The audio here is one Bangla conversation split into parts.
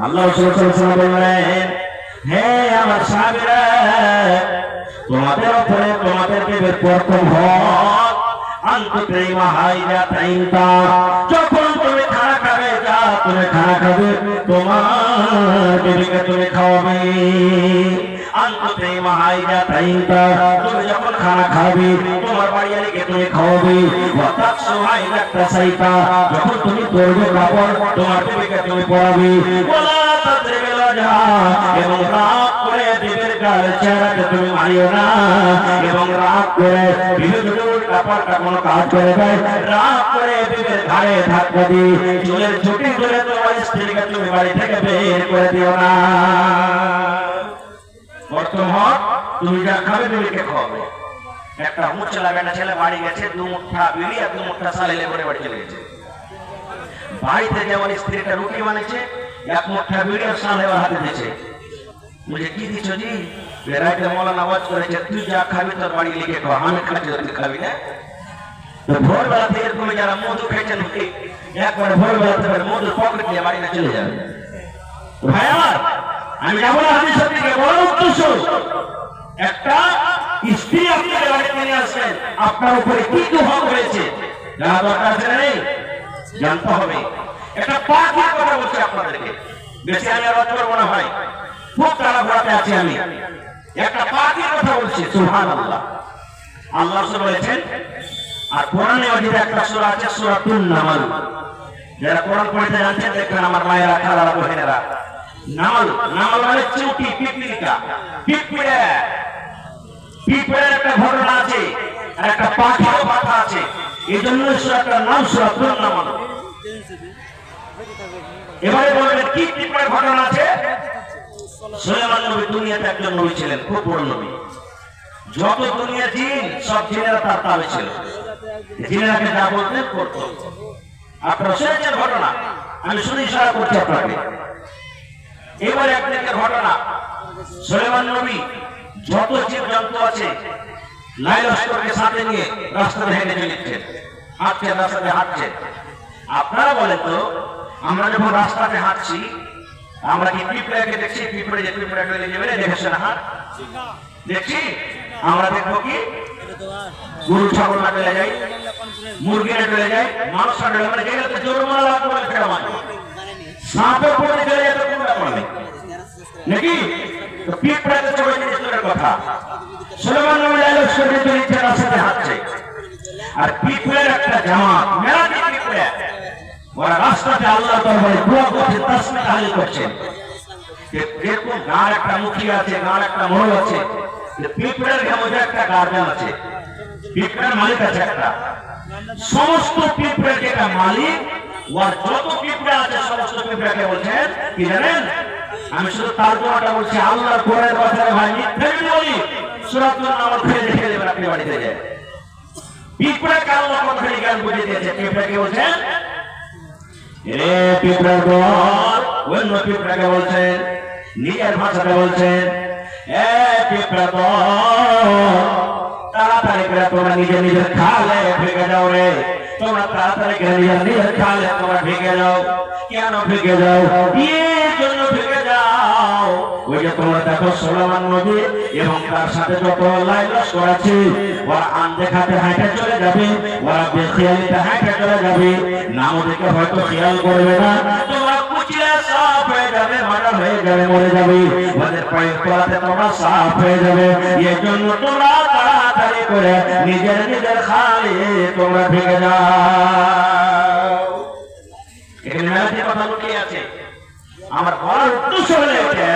আল্লাহ বললেন, হে আমার সাহাবীরা, তোমাদের উপরে তোমাদেরকে প্রথম হক যখন তুমি খানা খাবে, যা তুমি খানা খাবে, তোমার বিবিকে তুমি খাওয়াবে। তুমি যখন খানা খাবে, তোমার বাড়িয়ালিকে তুমি খাওয়াবে। যখন তুমি পড়বে কাপড়, তোমার বিবিকে তুমি পড়াবে। এবং রাগ করে দেবের গাল চেহারাকে তুমি মারিও না, এবং রাগ করে বিভিন্ন কাপড়টা কোনো কাজ করে দেয়, রাগ করে দেবের ঘাড়ে ধাক্কা দিয়ে চুলের ছুটি করে তোমার স্ত্রীকে তুমি বাড়ি থেকে বের করে দিও না। বর্তমান তুমি যা খাবে বিবিকে খাওয়াবে। একটা মুচ্ছে লাগানো ছেলে বাড়ি গেছে, 2 মুঠা বিড়ি আর 2 মুঠা সালেলে করে বাড়ি চলে গেছে। বাড়িতে যেমন স্ত্রীটা রুটি বানিয়েছে, 1 মুঠা বিড়ি আর সালে হাতে দিয়েছে। মুঝে কি দিচ্ছ জি? রাইতে মৌলানা আওয়াজ করেছে, তুই যা খাবি তোর বাড়ি লিখে খাওয়া, আমি খাচ্ছি তুই খাবি না। তো ভোরবেলা থেকে তুমি যারা মধু খেয়েছেন, একবার ভোরবেলা থেকে মধুর পকেট নিয়ে বাড়িতে চলে যাবে। ভাই আমার, আমি যাবো না হাদিস থেকে, বড় উদ্দেশ্য একটা স্ত্রী আপনাকে বাড়িতে নিয়ে আসেন, আপনার উপরে কি কি হক রয়েছে জানা দরকার আছে না? নেই, জানতে হবে। একটা পাখির কথা বলছি আপনাদেরকে, বেশি আমি আওয়াজ করবো না ভাই, খুব তারা ঘোরাতে আছি আমি। একটা পাখির কথা বলছি, সুবহানাল্লাহ। আল্লাহ বলেছেন, আর কোরআনে অজিতে একটা সূরা আছে, সূরাতুন নামল। যারা কোরআন পড়তে জানছেন দেখবেন আমার মায়েরা, খালারা, বোনেরা, নামল, নামল মানে চিউটি, পিপলিকা, পিঁপড়ে। পিঁপড়ের একটা ঘটনা আছে, আর একটা পাখিরও কথা আছে। এই জন্য সূরাটার নাম সূরাতুন নামল। এবারে বলবেন কি পিঁপড়ের ঘটনা আছে? সুলাইমান নবী দুনিয়াতে একজন নবী ছিলেন, খুব বড় নবী। যত দুনিয়া জিন, সব জিনেরা তার তাবে ছিল। জিনেরাকে যা বলতেন করতো। আপনারা শুনেছেন ঘটনা, আমি শুধু ইশারা করছি আপনাকে। এবারে একদিনের ঘটনা, সুলাইমান নবী যত জীব জন্তু আছে লাইলস্করকে সাথে নিয়ে রাস্তাতে হেঁটে চলেছেন, হাঁটছেন, রাস্তাতে হাঁটছেন। আপনারা বলেন তো, আমরা যখন রাস্তাতে হাঁটছি, আমরা কি পিঁপড়াকে দেখছি? পিঁপড়ে যে পিঁপড়া টলে যাবে, দেখেছে না হাট দেখছি? আমরা দেখবো কি গরু ছাগল না টলে যায়, মুরগিরা টলে যায়, মানুষ না টলে, মানে যেগুলোতে জোর মারা লাগবে বলে ফেরা মানে সাপে পড়ে চলে যেত কোনটা করবে নাকি? পিঁপড়াকে চলে জিনিসের কথা। সুলাইমান নবী লাইলস্করকে চলেছে, রাস্তাতে হাঁটছে, আর পিঁপড়ের একটা জামাত, মেলা পিঁপড়ে, ওরা রাস্তাতে আল্লাহ দরবারে দোয়া করছে, তাসবিহ তাহলিল করছেন। যেরকম গাঁর একটা মুখী আছে, গাঁর একটা মোড়ল আছে, পিঁপড়ের মধ্যে একটা গার্জেন আছে, পিঁপড়ের মালিক আছে একটা। সমস্ত পিঁপড়ের যেটা মালিক, ওর যত পিঁপড়ে আছে সমস্ত পিঁপড়াকে বলছেন কি জানেন? আমি শুধু তারজমাটা বলছি, আল্লাহর কোরআনের কথা ভাই, মিথ্যা যদি বলি সূরাতুন নামল ফেলে দেখে দেবেন আপনি বাড়িতে যায়। পিঁপড়াকে আল্লাহ কথা জ্ঞান বুঝিয়ে দিয়েছে। পিঁপড়াকে বলছেন, রে পিঁপড়ার দল, অন্য পিঁপড়াকে বলছেন, নিজের ভাষাতে বলছেন, এ পিঁপড়া দল, তাড়াতাড়ি করে তোমরা নিজের নিজের খালে ভেঙে যাও রে, তোমরা তাড়াতাড়ি করে নিজের নিজের খালে তোমরা ভেঙে যাও। কেন ভেঙে যাও? এর জন্য ভেঙে যাও, ওই যে তোমরা দেখো সুলাইমান নবী এবং তার সাথে যত লাইলস্কর আছে, ওরা আনদেখাতে হাঁটে চলে যাবে, ওরা বেখেয়ালিতে হাঁটে চলে যাবে, নাম দেখে হয়তো খেয়াল করবে না, তোমরা কুচিয়ে সাফ হয়ে যাবে, মারা হয়ে যাবে, মরে যাবে, ওদের পায়ের তলাতে তোমরা সাফ হয়ে যাবে। এর জন্য তোমরা তাড়াতাড়ি করে নিজের নিজের খালে তোমরা ভেঙে যাও। এখানে মেলাটি কথা লুকিয়ে আছে। আমার বলার উদ্দেশ্য হলো এটা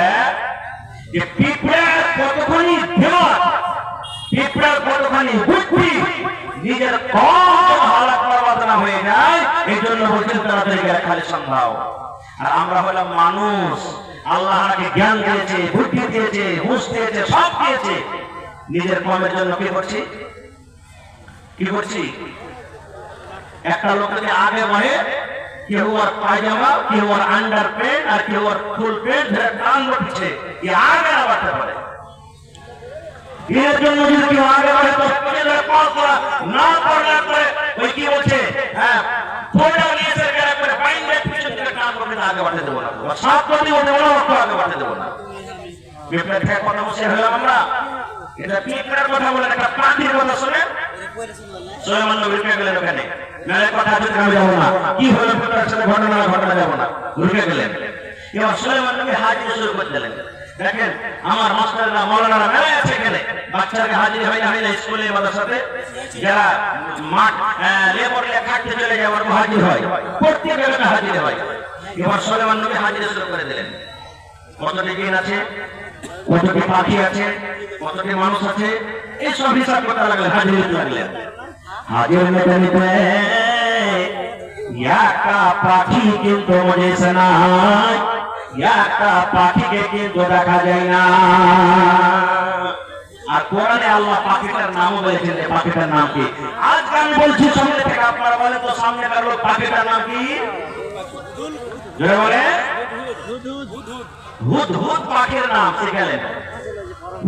যে পিঁপড়ার কতখানি দেমাগ, পিঁপড়ার কতখানি বুদ্ধি, নিজের কম হালাত না হয়ে যায়, এই জন্য বলছেন তাড়াতাড়ি খালি সম্ভব। আর আমরা হলাম মানুষ, আল্লাহ আমাকে জ্ঞান দিয়েছে, বুদ্ধি দিয়েছে, হুঁশ দিয়েছে, সব দিয়েছে, নিজের কমের জন্য কি করছি? কি করছি? একটা লোক যদি আগে বহে, কেউ আর পায়জামা, কেউ আর আন্ডার প্যান্ট, আর কেউ আর ফুল প্যান্ট ধরে টান উঠছে, আগে বাড়তে পারে। এর জন্য যদি কেউ আগে বাড়ে তো না করলে ওই কি বলছে, হ্যাঁ ফোটা নিয়ে করে বাইরে পিছন থেকে টান করবে, না আগে বাড়তে দেবো না, সাত কোটি দেবো না, অর্থ আগে বাড়তে দেবো না। পিঁপড়ার থেকে কথা বসে হলাম আমরা, এটা পিঁপড়ার কথা বলে একটা পাখির কথা শুনে সুলাইমান নবী রুকে গেলেন ওখানে। মেয়ের কথা যদি আমি যাবো না, কি হলো পিঁপড়ার সাথে ঘটনা যাবো না, রুকে গেলেন। এবার সুলাইমান নবী হাজির শুরু করে দিলেন। দেখেন আমার মাস্টাররা মৌলানারা মেলায় আছে এখানে, বাচ্চাকে হাজির হয় না স্কুলে মাদ্রাসাতে, যারা মাঠ লেবর খাটতে চলে যায় ওরা হাজির হয়, প্রত্যেক এলাকা হাজির হয়। এবার সুলাইমান নবী হাজির শুরু করে দিলেন। কতটি জিন আছে, কতটি পাখি আছে, কতটি মানুষ আছে, এইসব হিসাব করতে লাগলেন, হাজির হতে লাগলেন। হাজির নিতে নিতে একটা পাখি কিন্তু মজেছে না, একটা পাখিকে কিন্তু দেখা যায় না। আর কোরআনে আল্লাহ পাখিটার নামও বলেছেন, পাখিটার নাম কি? আজকে আমি বলছি সামনে থেকে, আপনারা বলেন তো সামনে কারো পাখিটার নাম কি? বলে হুদহুদ পাখির নাম শিখালেন।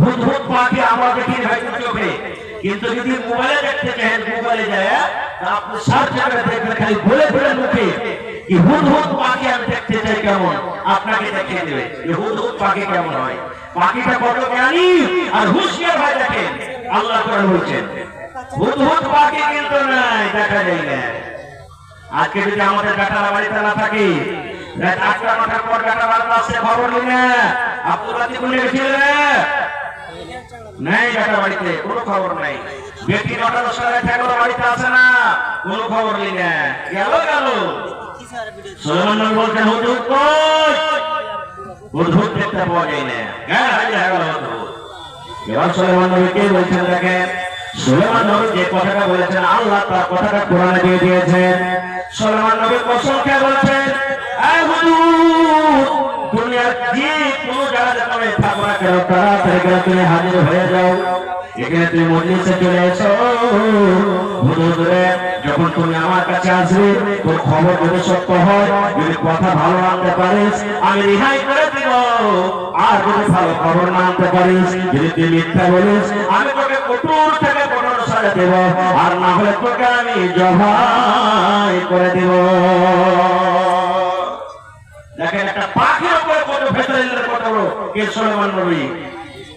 হুদহুদ পাখি আমরা দেখি হয়তো চোখে, কিন্তু যদি মোবাইলে দেখতে চান মোবাইলে যায় আপনি সার্চ করে দেখবেন, খালি বলে বলে মুখে কি হুদহুদ পাখি আমি দেখতে চাই কেমন, আপনাকে দেখিয়ে দেবে যে হুদহুদ পাখি কেমন হয়। পাখিটা কত জ্ঞানী আর হুঁশিয়ার হয় দেখেন, আল্লাহ করে বলছেন হুদহুদ পাখি কিন্তু নাই, দেখা যায় না। আজকে যদি আমাদের বেটারা বাড়িতে না থাকে, রাত ৮টা ৯টার পর বেটা বাড়িতে আসছে, খবর নিই না আব্দুল লাতিফ কোনে গেছিলেন? নাই, বেটা বাড়িতে কোনো খবর নাই। বেটি ৯টা ১০টা রাত ১১টা বাড়িতে আসে না, কোনো খবর নিই না, গেল। সুলাইমান নবী বলছেন হুদহুদ কই? হুদহুদ দেখতে পাওয়া যায় না, হ্যাঁ হাজির হয়ে গেল হুদহুদ। এবার সুলাইমান নবী কে বলছেন দেখেন, সুলাইমান নবী যে কথাটা বলেছেন আল্লাহ তার কথাটা কোরআনে দিয়ে দিয়েছেন। সুলাইমান নবী কসম খেয়ে বলছেন, এই হুদহুদ দুনিয়ার যে কোনো জায়গায় তুমি থাকো না কেন, তাড়াতাড়ি করে তুমি হাজির হয়ে যাও, এখানে তুমি মজলিসে চলে এসো। হুদহুদ রে, যখন তুমি আমার কাছে আসবে তোর খবর যদি সত্য হয়, যদি কথা ভালো আনতে পারিস আমি রেহাই করে দিব, আর যদি ভালো খবর না আনতে পারিস, যদি তুই মিথ্যা বলিস আমি তোকে কঠোর থেকে কঠোর সাজা দেব, আর না হলে তোকে আমি জবাই করে দেব। দেখেন একটা পাখির উপরে কত ভেতরে কত বড় কে সুলাইমান নবী।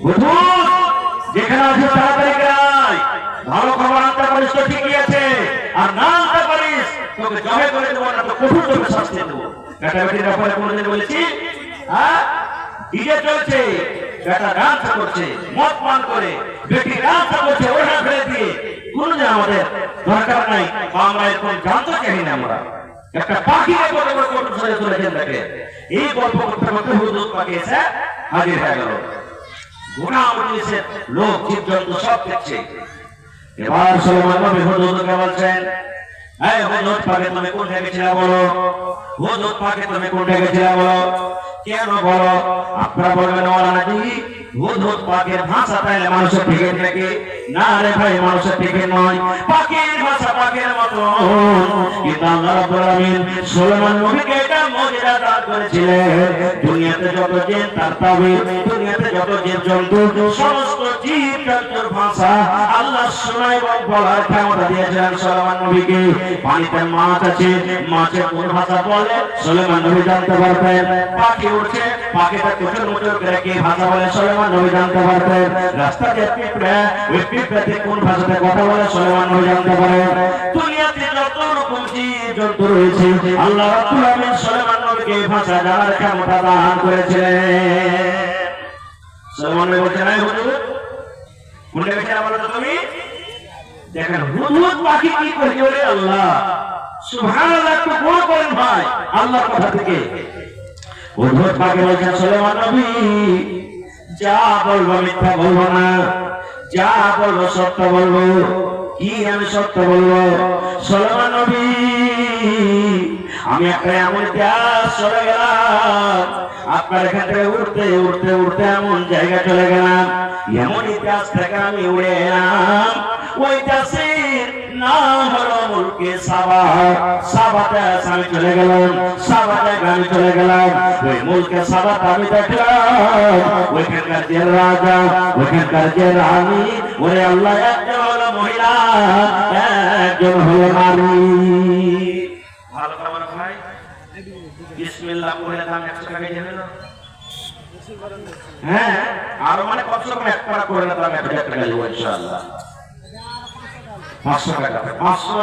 হুদহুদ যেখানে আছে তাড়াতাড়ি গায়, ভালো খবর আনতে পারিস তো ঠিকই আছে, আর না আনতে পারিস তোকে জবাই করে দেবো, না তো কঠোর তোকে শাস্তি দেবো। বেটা বেটির ব্যাপারে কোনদিন বলেছি? হ্যাঁ, ডিজে চলছে, বেটা ডান্স করছে, মদ পান করে, বেটি ডান্স করছে, ওটা ফেলে দিয়ে কোনদিন আমাদের দরকার নাই, আমরা এরকম জানতে চাই না। আমরা একটা পাখিকে কত বড় কঠোর সাজা তুলেছেন দেখে। এই গল্প করতে করতে হুদহুদ পাখি এসে হাজির হয়ে গেল। গোটা মজলিসের লোক জীবজন্তু সব দেখছে। এবার সুলাইমান নবী হুদহুদকে বলছেন, এই হুদহুদ পাখি তুমি কোন থেকে ছিলে বলো, হুদহুদ পাখি তুমি কোন থেকে ছিলে বলো, কেন বলো? আপনারা বলবেন ওরা জি হুদহুদ পাখির ভাষা তাইলে মানুষের ঠিক নাকি? না রে ভাই, মানুষের ঠিক নয়, পাখির ভাষা পাখির মতো। কিন্তু আল্লাহ রাব্বুল আলামিন সুলাইমান নবীকে এটা মুজিজা দান করেছিলেন। দুনিয়াতে যত জিন তার তাবির, দুনিয়াতে যত জীবজন্তু সমস্ত জীবজন্তুর ভাষা আল্লাহ শোনায় এবং বলার ক্ষমতা দিয়েছেন সুলাইমান নবীকে। পানিতে মাছ আছে, মাছের কোন ভাষা বলে সুলাইমান নবী জানতে পারতেন। পাখি উঠছে, পাখিটা কুচুর মুচুর করে কি ভাষা বলে সুলাইমান নবী জানতে পারতেন। রাস্তাতে পিঁপড়া, ওই পিঁপড়াতে কোন ভাষাতে কথা বলে সুলাইমান নবী জানতে পারেন। দুনিয়াতে যত রকম জীবজন্তু রয়েছে আল্লাহ রাব্বুল আলামিন সুলাইমান নবীকে ভাষা জানার ক্ষমতা দান করেছিলেন। সুলাইমান নবী বলছেন, এই হুদহুদ কোনটা বেশি বলো তো তুমি? দেখেন হুদহুদ পাখি কি করে বলে আল্লাহ সুবহানাল্লাহ, একটু বড় করেন ভাই আল্লাহর কথা থেকে। হুদহুদ পাখি বলছেন, সুলাইমান নবী যা বলবো মিথ্যা বলবো না, যা বলবো সত্য বলবো। কি আমি সত্য বলবো? সুলাইমান নবী আমি একটা এমন ইতিহাস চলে গেলাম, আপনার এখান থেকে উঠতে উঠতে উঠতে এমন জায়গা চলে গেলাম, এমন ইতিহাস থেকে আমি উড়ে এলাম। ওই ইতিহাসের নাম হলো মুলকে সাবা। সাবাতে আমি চলে গেলাম, সাবাতে আমি চলে গেলাম। ওই মুলকে সাবাতে আমি দেখলাম ওইখানকার যে রাজা, ওইখানকার যে রানী, ওরে আল্লাহ একজন হলো মহিলা, একজন হলো নারী। ভালো খবর ভাই, বিসমিল্লাহ। বিসমিল্লাহ করে দাম 100 টাকা দিয়ে দিল। হ্যাঁ আর মানে কমসে কম এক পারা করে দাম 1000 টাকা দেব ইনশাআল্লাহ। 500 টাকা 500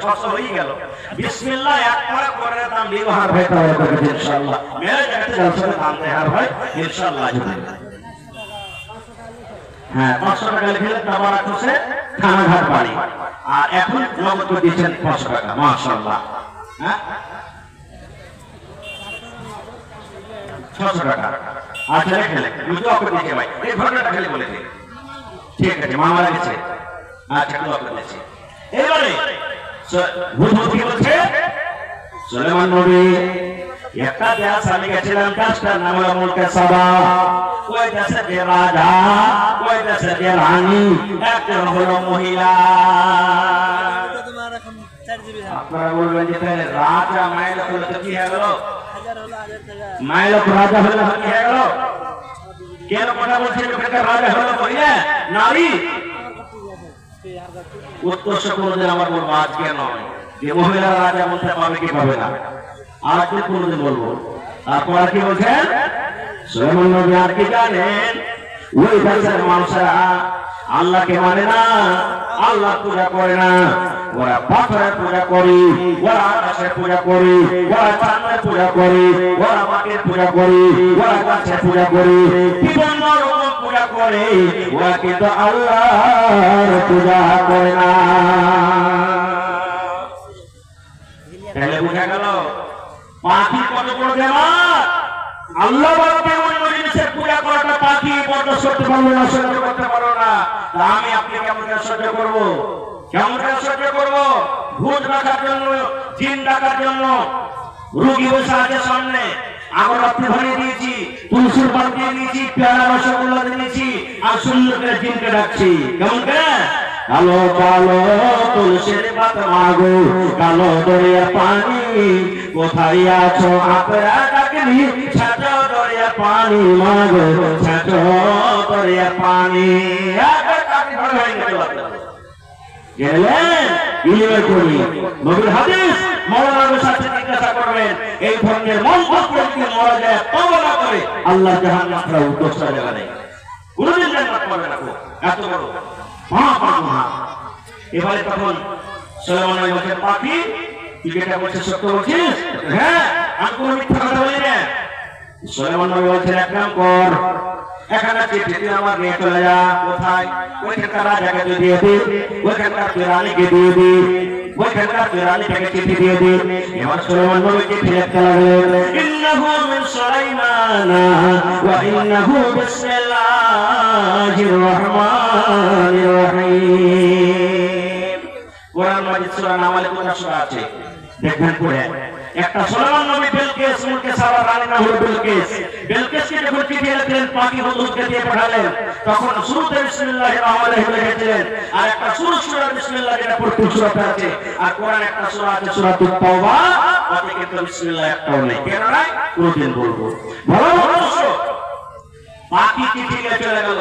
600 হয়ে গেল। বিসমিল্লাহ এক পারা করে দাম ব্যবহার হয়ে যাবে ইনশাআল্লাহ। মেরে জায়গাতে জলসা দাম দেওয়ার হয় ইনশাআল্লাহ। হ্যাঁ 500 টাকা লিখে তাবারাক হোসেন থানাঘাট বাড়ি। আর এখন নগদ দিয়েছেন 500 টাকা মাশাআল্লাহ। হ্যাঁ 600 টাকা। আচ্ছা লিখে আমি তো আপনাকে দিতে ভাই এই ঘটনাটা খালি বলে দিই। ঠিক আছে মামা লাগছে। আচ্ছা তো আপনাকে দিচ্ছি। এবারে হুজুর কি বলছে সুলাইমান নবী একটা দেশ আমি গেছিলাম দেশটার নাম হলো মুলকে সাবা। ওই দেশের যে রাজা ওই দেশের যে রানী একজন হলো মহিলা। আপনারা বলবেন যে রাজা মাইল হলো তো কি হয়ে গেল? মাইল রাজা হলো কি হয়ে গেল? কেন কথা বলছেন রাজা হলো মহিলা নারী? উৎকর্ষ কোনদিন আমার বলবো আজকে নয় যে মহিলা রাজা বলতে পারবে কি পাবে না, আর কি কোনদিন বলবো। তারপর আর কি বলছেন সুলাইমান নবী আর কি জানেন ওই দেশের মানুষেরা আল্লাহকে মানে না, আল্লাহ পূজা করে না। ওরা পাথরের পূজা করি, ওরা আকাশের পূজা করি, ওরা চাঁদের পূজা করি, ওরা মাটির পূজা করি, ওরা গাছের পূজা করি, বিভিন্ন রকম পূজা করে। ওরা কিন্তু আল্লাহর পূজা করে না। তাহলে বুঝা গেল পাখি কত বড় দেওয়ার। আল্লাহ বলতে অন্য জিনিসের পূজা করাটা পাখি বরদাস্ত করতে পারলো না, সহ্য করতে পারলো না। তা আমি আপনি কেমন করে সহ্য করবো? কেমন করে সহ্য করবো? ভূত রাখার জন্য, জিন রাখার জন্য রোগী বসে আছে সামনে, আগরবাতি ধরিয়ে দিয়েছি, তুলসীর পাতা দিয়ে দিয়েছি, পেয়ারা রসগোল্লা দিয়েছি, আর সুন্দর করে জিনকে ডাকছি। কেমন করে? কালো কালো তুলসীর পাতা মাগো, কালো দরিয়া পানি, কোথায় আছো আপনারা ডাকলি, ছাঁচো দরিয়া পানি মাগো, ছাঁচো দরিয়া পানি। গেলেন ইলিমের করি নবীর হাদিস মওলানার সাথে জিজ্ঞাসা করবেন এই ধরনের মন্তব্য কি মারা যায় তওবা না করে আল্লাহ জাহান্নাম থেকে উদ্ধার জায়গা নেই, কোনদিন জান্নাত পাবে না। এত বড় মহা। এবারে তখন সুলাইমান নবী বলেন পাখি তুই যেটা বলছিস সত্য বলছিস? হ্যাঁ আমি কোনো মিথ্যা কথা বলি না। সুলাইমান নবী বলেন এক কাম কর, এখানে চিঠি আমার নিয়ে চলে যা। কোথায়? ওইখানকার রাজাকে তুই দিয়ে দে, ওইখানকার তুই রানীকে দিয়ে দে, ওইখানকার তুই রানীকে চিঠি দিয়ে দে। এবার সুলাইমান নবী চিঠি লিখতে লাগলেন ইন্নাহু মিন সুলাইমান ওয়া ইন্নাহু বিসমিল্লাহির রহমানির রহিম। কোরআন মাজিদ সূরা নামলে 50 সূরা আছে, দেখবেন পড়ে। একটা সুলাইমান নবী বিলকিস মুলকে সাবা রানী নাম হলো বিলকিস। বিলকিসকে যখন চিঠি লিখলেন পাখি হুজুরকে দিয়ে পাঠালেন, তখন শুরুতে বিসমিল্লাহির রহমানির রহিম লিখেছিলেন। আর একটা সূরা বিসমিল্লাহ যেটা প্রত্যেক সূরাতে আছে, আর কোরআন একটা সূরা আছে সূরাতুত তাওবা, ওতে কিন্তু বিসমিল্লাহ একটাও নেই। কেন নাই? কোনদিন বলবো। ভালো মানুষ পাখি চিঠি নিয়ে চলে গেল।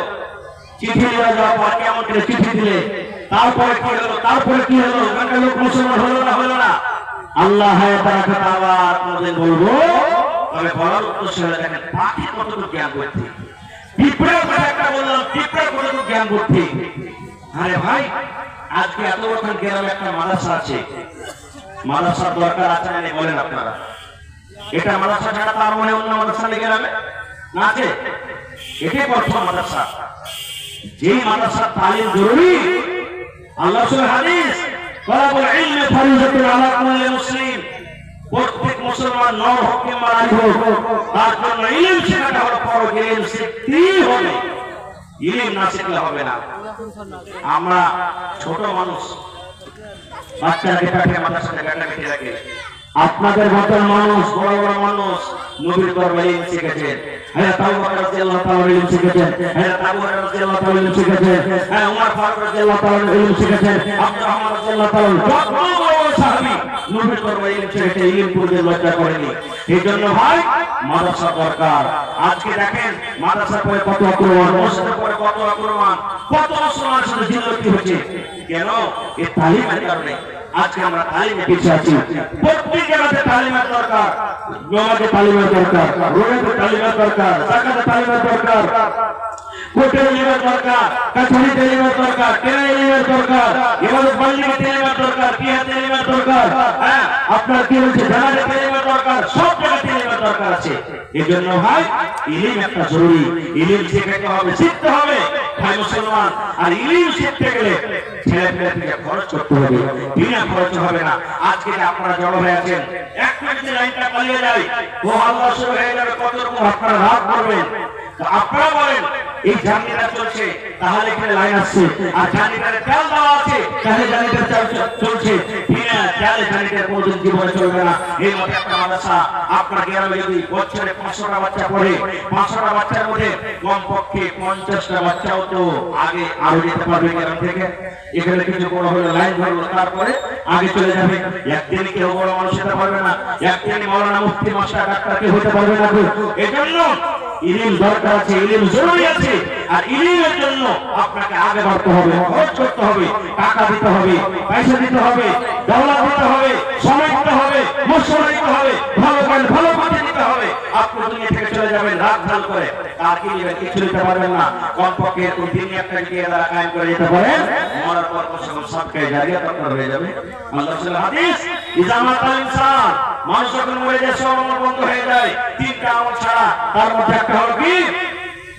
চিঠি নিয়ে যাওয়ার পর কেমন করে চিঠি দিলে, তারপরে কি হলো? তারপরে কি হলো? ওখানকার লোক মুসলমান হলো না হলো না? আল্লাহ কোনদিন বলবো। তবে বলার উদ্দেশ্য হলে দেখেন পাখি কতটুকু জ্ঞান করতে, পিঁপড়ার কথা একটা বললাম, পিঁপড়া কতটুকু জ্ঞান করতে। আরে ভাই আজকে এত বছর গ্রামে একটা মাদ্রাসা আছে, মাদ্রাসার দরকার আছে না বলেন আপনারা? এটা মাদ্রাসা ছাড়া তার মনে অন্য মাদ্রাসা নেই গ্রামে না আছে? এটাই প্রথম মাদ্রাসা। যেই মাদ্রাসার তালিম জরুরি, আল্লাহ রাসূলের হাদিস তলাবুল ইলমি ফরিজাতুন আলা কুল্লি মুসলিম, প্রত্যেক মুসলমান নর হোক কিংবা নারী হোক তার জন্য ইলম শেখাটা হলো ফরজ। ইলম শিখতেই হবে, ইলম না শিখলে হবে না। আমরা ছোট মানুষ, বাচ্চাকে পাঠিয়ে মাদ্রাসাতে গাটা কেটে রাখে। আপনাদের মতন মানুষ, বড় বড় মানুষ নবীর দরবারে ইলম শিখেছেন। হযরত আবু বকর রাদিয়াল্লাহু তাআলা ইলম শিখেছেন, হযরত আবু হুরায়রা রাদিয়াল্লাহু তাআলা ইলম শিখেছেন, ওমর ফারুক রাদিয়াল্লাহু তাআলা ইলম শিখেছেন, আব্দুর রহমান রাদিয়াল্লাহু তাআলা যত বড় সাহাবী নবীর দরবারে ইলম শিখেছে, ইলম পড়তে লজ্জা করেনি। এইজন্য ভাই মাদ্রাসা দরকার। আজকে দেখেন মাদ্রাসার পরে কত আক্রমণ, মসজিদের পরে কত আক্রমণ, কত মুসলমানের সাথে জিল্লতি হচ্ছে। কেন? এই তালিমের কারণে। আজকে আমরা তালিমে পিছিয়ে আছি। প্রত্যেক জায়গাতে তালিমের দরকার, নামাজে তালিমের দরকার, রোজাতে তালিমের দরকার, যাকাতে তালিমের দরকার, কোর্টে ইলমের দরকার, কাছারিতে ইলমের দরকার, ট্রেনে ইলমের দরকার, ইবাদত বান্দিতে ইলমের দরকার, কিয়াতে ইলমের দরকার, হ্যাঁ আপনার কি বলছে জানাজাতে ইলমের দরকার, সব জায়গাতে ইলমের দরকার আছে। এজন্য ভাই ইলম একটা জরুরি, ইলম শিখতে হবে, শিখতে হবে ভাই মুসলমান। আর ইলম শিখতে গেলে ছেলে পেলে খরচ করতে হবে, বিনা খরচ হবে না। আজকে যে আপনারা জড়ো হয়ে আছেন, একটু যদি লাইনটা পালিয়ে যায় ও আল্লাহ শুরু হয়ে যাবে, কত রকম আপনারা রাগ করবেন। তো আপনারা বলেন এই জার্নিটা চলছে, তাহলে এখানে লাইন আসছে, আর জার্নিটারে তেল দেওয়া আছে, তাহলে জার্নিটা চলছে, বিনা তেলে জার্নিটা কোনোদিন জীবনে চলবে না। এই মতো একটা মাদ্রাসা আপনার গ্রামে যদি বছরে 500টা বাচ্চা পড়ে, 500টা বাচ্চার মধ্যে কমপক্ষে 50টা বাচ্চাও তো আগে আরো যেতে পারবে গ্রাম থেকে। এখানে কিছু বড় হলে লাইন ধরলো, তারপরে আগে চলে যাবে। একদিন কেউ বড় মানুষ হতে পারবে না, একদিন মৌলানা মুফতি মাস্টার ডাক্তার কেউ হতে পারবে না। এজন্য ইলম দরকার আছে, ইলম জরুরি আছে। আর ইলমের জন্য আপনাকে আগে বাড়তে হবে, খরচ করতে হবে, টাকা দিতে হবে, পয়সা দিতে হবে, দৌলত দিতে হবে, সময় দিতে হবে, মশলা দিতে হবে, ভালো ভালো পথে দিতে হবে। আপনি দুনিয়া থেকে চলে যাবেন রাত ঢাল করে, আর কি নেবেন? কিছু দিতে পারবেন না। কমপক্ষে এরকম দিন একটা গিয়ে তারা কায়েম করে যেতে পারেন, মরার পর সকল সাদকায়ে জারিয়া আপনার হয়ে যাবে। আল্লাহ রাসূলের হাদিস, ইজামাত আল ইনসান, মানুষ যখন মরে যায় সব আমল বন্ধ হয়ে যায়, তিনটা আমল ছাড়া। তার মধ্যে একটা হলো কি?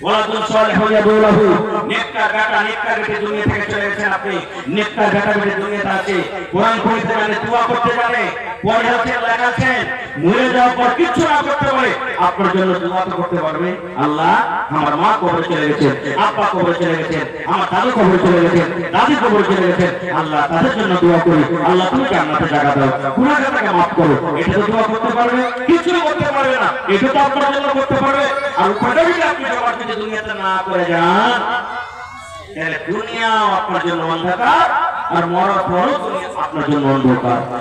ওয়ালাদুন সালিহুন ইয়াদুলাহু, নেককার বেটা, নেককার বেটি দুনিয়া থেকে চলে গেছেন আপনি, নেককার বেটা বেটি দুনিয়াতে আছে, কোরআন পড়তে জানে, দোয়া করতে জানে, পড়ে আছেন, লেখাছেন, মরে যাওয়ার পর কিছু না করতে পারে, আপনার জন্য দোয়া তো করতে পারবে। আল্লাহ আমার মা কবরে চলে গেছেন, আব্বা কবরে চলে গেছেন, আমার দাদু কবরে চলে গেছেন, দাদি কবরে চলে গেছেন, আল্লাহ তাদের জন্য দোয়া করি, আল্লাহ তুমি জান্নাতে জায়গা দাও, গুনাহগারকে maaf করো। এটা তো দোয়া করতে পারবে? কিছু করতে পারবে না। এটা তো আপনার জন্য করতে পারবে। আর ওটা যদি আপনি জমা যদি দুনিয়াতে না করে যান, তাহলে দুনিয়া আপনার জন্য অন্ধকার, আর মরার পরও দুনিয়া আপনার জন্য অন্ধকার।